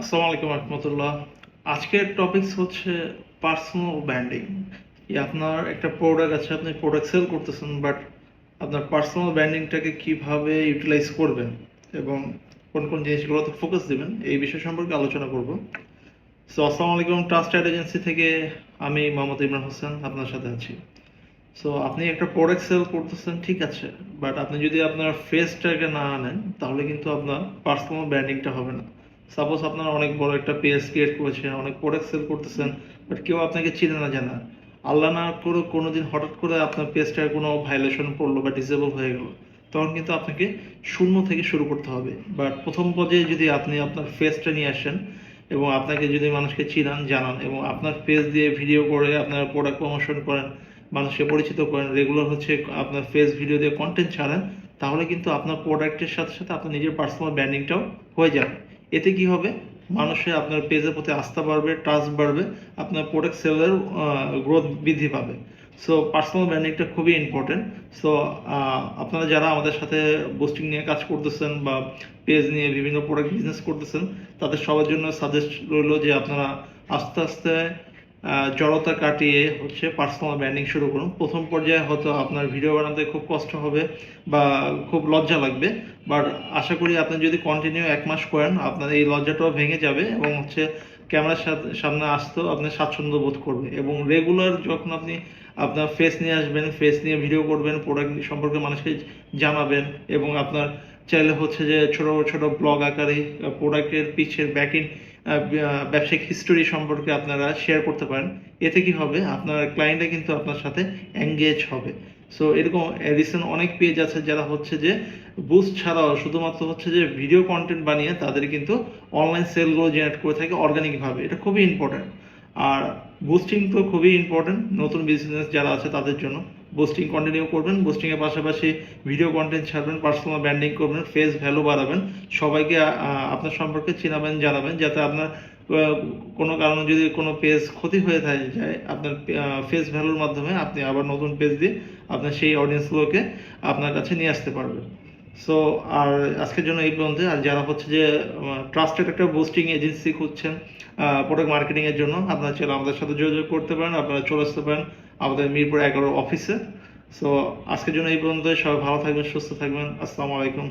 আসসালামু আলাইকুম রহমতুল্লাহ। আজকের টপিকস হচ্ছে পার্সোনাল ব্র্যান্ডিং। আপনার একটা প্রোডাক্ট আছে, আপনি প্রোডাক্ট সেল করতেছেন, বাট আপনার পার্সোনাল ব্র্যান্ডিংটাকে কিভাবে ইউটিলাইজ করবেন এবং কোন কোন জিনিসগুলোতে ফোকাস দিবেন এই বিষয় সম্পর্কে আলোচনা করব। সো আসসালামু আলাইকুম, ট্রাস্টেড এজেন্সি থেকে আমি মোহাম্মদ ইমরান হোসেন আপনার সাথে আছি। সো আপনি একটা প্রোডাক্ট সেল করতেছেন, ঠিক আছে, বাট আপনি যদি আপনার ফেসটাকে না আনেন তাহলে কিন্তু আপনার পার্সোনাল ব্র্যান্ডিংটা হবে না। সাপোজ আপনার অনেক বড় একটা পেজ ক্রিয়েট করেছেন, অনেক প্রোডাক্ট সেল করতেছেন, বাট কেউ আপনাকে চিনে না, জানা, আল্লাহ না করে কোনোদিন হঠাৎ করে আপনার পেজটার কোনো ভাইলেশন পড়লো বা ডিসেবল হয়ে গেল, তখন কিন্তু আপনাকে শূন্য থেকে শুরু করতে হবে। বাট প্রথম পর্যায়ে যদি আপনি আপনার ফেসটা নিয়ে আসেন এবং আপনাকে যদি মানুষকে চিনান, জানান এবং আপনার পেজ দিয়ে ভিডিও করে আপনার প্রোডাক্ট প্রমোশন করেন, মানুষকে পরিচিত করেন, রেগুলার হচ্ছে আপনার ফেস ভিডিও দিয়ে কন্টেন্ট ছাড়েন, তাহলে কিন্তু আপনার প্রোডাক্টের সাথে সাথে আপনার নিজের পার্সোনাল ব্র্যান্ডিংটাও হয়ে যাবে। এতে কি হবে, মানুষের আপনার পেজের প্রতি আস্থা বাড়বে, ট্রাস্ট বাড়বে, আপনার প্রোডাক্ট সেলের গ্রোথ বৃদ্ধি পাবে। সো পার্সোনাল ব্র্যান্ডিংটা খুবই ইম্পর্টেন্ট। সো আপনারা যারা আমাদের সাথে বুস্টিং নিয়ে কাজ করতেছেন বা পেজ নিয়ে বিভিন্ন প্রোডাক্ট বিজনেস করতেছেন, তাদের সবার জন্য সাজেস্ট রইলো যে আপনারা আস্তে আস্তে জড়তা কাটিয়ে হচ্ছে পার্সোনাল ব্র্যান্ডিং শুরু করুন। প্রথম পর্যায়ে হয়তো আপনার ভিডিও বানাতে খুব কষ্ট হবে বা খুব লজ্জা লাগবে, বাট আশা করি আপনি যদি কন্টিনিউ 1 মাস করেন, আপনার এই লজ্জাটাও ভেঙে যাবে এবং হচ্ছে ক্যামেরার সামনে আসতেও আপনি স্বাচ্ছন্দ্য বোধ করবে। এবং রেগুলার যখন আপনি আপনার ফেস নিয়ে আসবেন, ফেস নিয়ে ভিডিও করবেন, প্রোডাক্ট সম্পর্কে মানুষকে জানাবেন এবং আপনার চাইলে হচ্ছে যে ছোট ছোট ব্লগ আকারে প্রোডাক্টের পিছের ব্যাকইন ব্যবসায়িক হিস্টোরি সম্পর্কে আপনারা শেয়ার করতে পারেন। এতে কি হবে, আপনার ক্লায়েন্টরা কিন্তু আপনার সাথে এঙ্গেজ হবে। সো এরকম রিসেন্ট অনেক পেজ আছে যারা হচ্ছে যে বুস্ট ছাড়াও শুধুমাত্র হচ্ছে যে ভিডিও কন্টেন্ট বানিয়ে তাদের কিন্তু অনলাইন সেলগুলো জেনারেট করে থাকে অর্গানিকভাবে। এটা খুবই ইম্পর্টেন্ট। আর বুস্টিং তো খুবই ইম্পর্টেন্ট নতুন বিজনেস যারা আছে তাদের জন্য। বুস্টিং কন্টিনিউ করবেন, বুস্টিংয়ের পাশাপাশি ভিডিও কন্টেন্ট ছাড়বেন, পার্সোনাল ব্র্যান্ডিং করবেন, ফেস ভ্যালু বাড়াবেন, সবাইকে আপনার সম্পর্কে চিনাবেন, জানাবেন, যাতে আপনার কোনো কারণে যদি কোনো পেজ ক্ষতি হয়ে যায়, আপনার ফেস ভ্যালুর মাধ্যমে আপনি আবার নতুন পেজ দিয়ে আপনার সেই অডিয়েন্সগুলোকে আপনার কাছে নিয়ে আসতে পারবেন। সো আর আজকের জন্য এই পর্যন্ত। আর যারা হচ্ছে যে ট্রাস্টেড একটা বুস্টিং এজেন্সি খুঁজছেন প্রোডাক্ট মার্কেটিং এর জন্য, আপনারা চাইলে আমাদের সাথে যোগাযোগ করতে পারেন, আপনারা চলে আসতে পারেন আমাদের মিরপুর 11 অফিসে। সো আজকের জন্য এই পর্যন্ত। সবাই ভালো থাকবেন, সুস্থ থাকবেন। আসসালামু আলাইকুম।